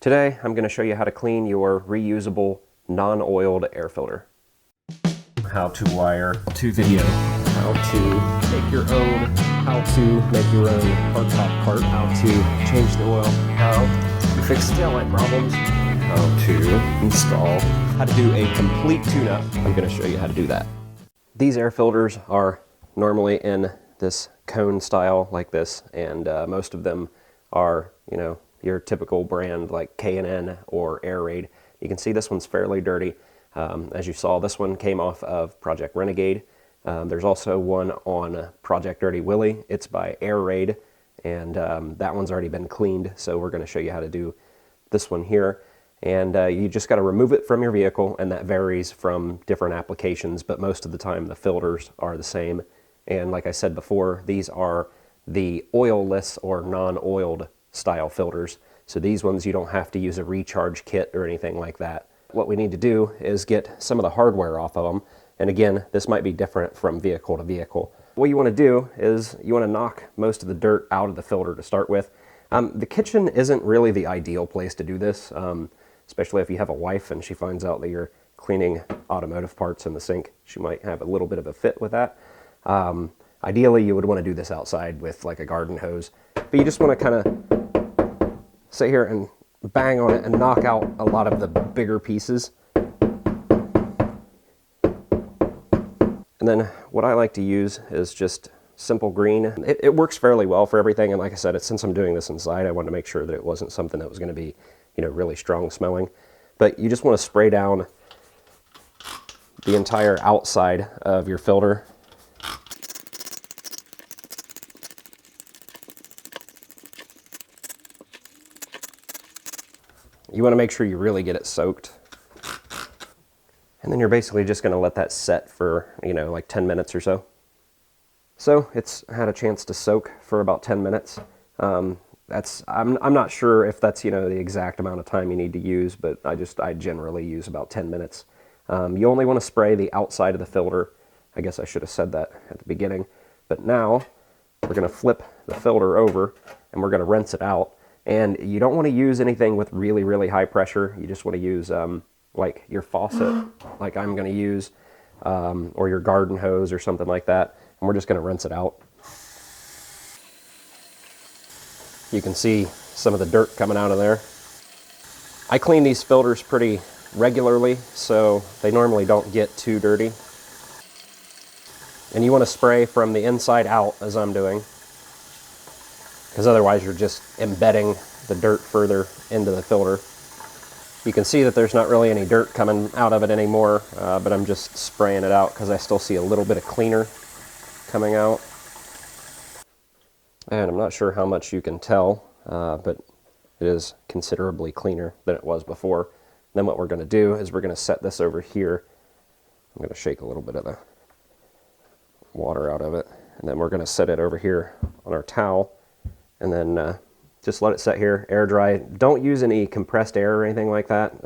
Today, I'm going to show you how to clean your reusable, non-oiled air filter. How to wire to video, how to make your own, how to make your own hardtop cart, how to change the oil, how to fix taillight problems, how to install, how to do a complete tune-up. I'm going to show you how to do that. These air filters are normally in this cone style like this, and most of them are, your typical brand like K&N or Airaid. You can see this one's fairly dirty. As you saw, this one came off of Project Renegade. There's also one on Project Dirty Willy. It's by Airaid, and that one's already been cleaned, so we're going to show you how to do this one here. And you just got to remove it from your vehicle, and that varies from different applications, but most of the time the filters are the same. And like I said before, these are the oilless or non-oiled style filters. So these ones you don't have to use a recharge kit or anything like that. What we need to do is get some of the hardware off of them. And again, this might be different from vehicle to vehicle. What you want to do is you want to knock most of the dirt out of the filter to start with. The kitchen isn't really the ideal place to do this, especially if you have a wife and she finds out that you're cleaning automotive parts in the sink. She might have a little bit of a fit with that. Ideally, you would want to do this outside with like a garden hose, but you just want to kind of sit here and bang on it and knock out a lot of the bigger pieces. And then what I like to use is just simple green. It works fairly well for everything, and like I said, since I'm doing this inside, I wanted to make sure that it wasn't something that was going to be, really strong smelling. But you just want to spray down the entire outside of your filter. You want to make sure you really get it soaked. And then you're basically just going to let that set for, like 10 minutes or so. So it's had a chance to soak for about 10 minutes. I'm not sure if that's, the exact amount of time you need to use, but I generally use about 10 minutes. You only want to spray the outside of the filter. I guess I should have said that at the beginning. But now we're going to flip the filter over and we're going to rinse it out. And you don't want to use anything with really, really high pressure. You just want to use like your faucet, like I'm going to use, or your garden hose or something like that. And we're just going to rinse it out. You can see some of the dirt coming out of there. I clean these filters pretty regularly, so they normally don't get too dirty. And you want to spray from the inside out, as I'm doing, because otherwise you're just embedding the dirt further into the filter. You can see that there's not really any dirt coming out of it anymore, but I'm just spraying it out because I still see a little bit of cleaner coming out. And I'm not sure how much you can tell, but it is considerably cleaner than it was before. Then what we're going to do is we're going to set this over here. I'm going to shake a little bit of the water out of it, and then we're going to set it over here on our towel, and then just let it set here, air dry. Don't use any compressed air or anything like that,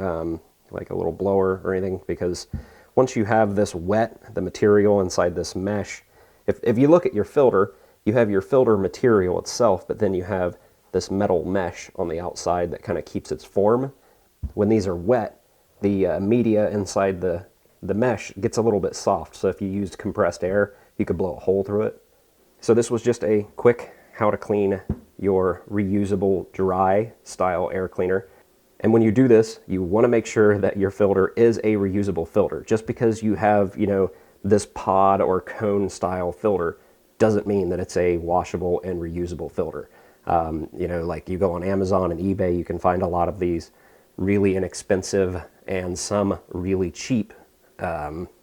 like a little blower or anything, because once you have this wet, the material inside this mesh, if you look at your filter, you have your filter material itself, but then you have this metal mesh on the outside that kind of keeps its form. When these are wet, the media inside the mesh gets a little bit soft, so if you used compressed air, you could blow a hole through it. So this was just a quick how to clean your reusable dry style air cleaner. And when you do this, you want to make sure that your filter is a reusable filter. Just because you have, this pod or cone style filter doesn't mean that it's a washable and reusable filter. Like you go on Amazon and eBay, you can find a lot of these really inexpensive and some really cheap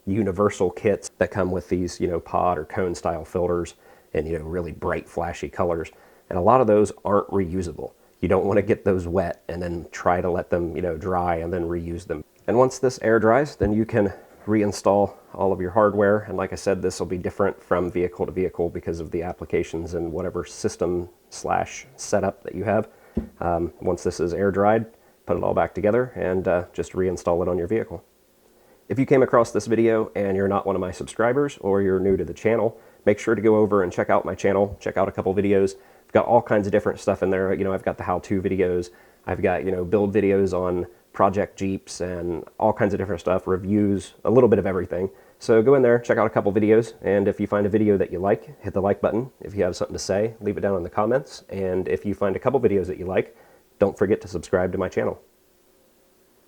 universal kits that come with these, pod or cone style filters and, really bright flashy colors. And a lot of those aren't reusable. You don't want to get those wet and then try to let them, dry and then reuse them. And once this air dries, then you can reinstall all of your hardware. And like I said, this will be different from vehicle to vehicle because of the applications and whatever system / setup that you have. Once this is air dried, put it all back together and just reinstall it on your vehicle. If you came across this video and you're not one of my subscribers or you're new to the channel, make sure to go over and check out my channel, check out a couple videos. I've got all kinds of different stuff in there. I've got the how-to videos. I've got, you know, build videos on project Jeeps and all kinds of different stuff, reviews, a little bit of everything. So go in there, check out a couple videos, and if you find a video that you like, hit the like button. If you have something to say, leave it down in the comments. And if you find a couple videos that you like, don't forget to subscribe to my channel.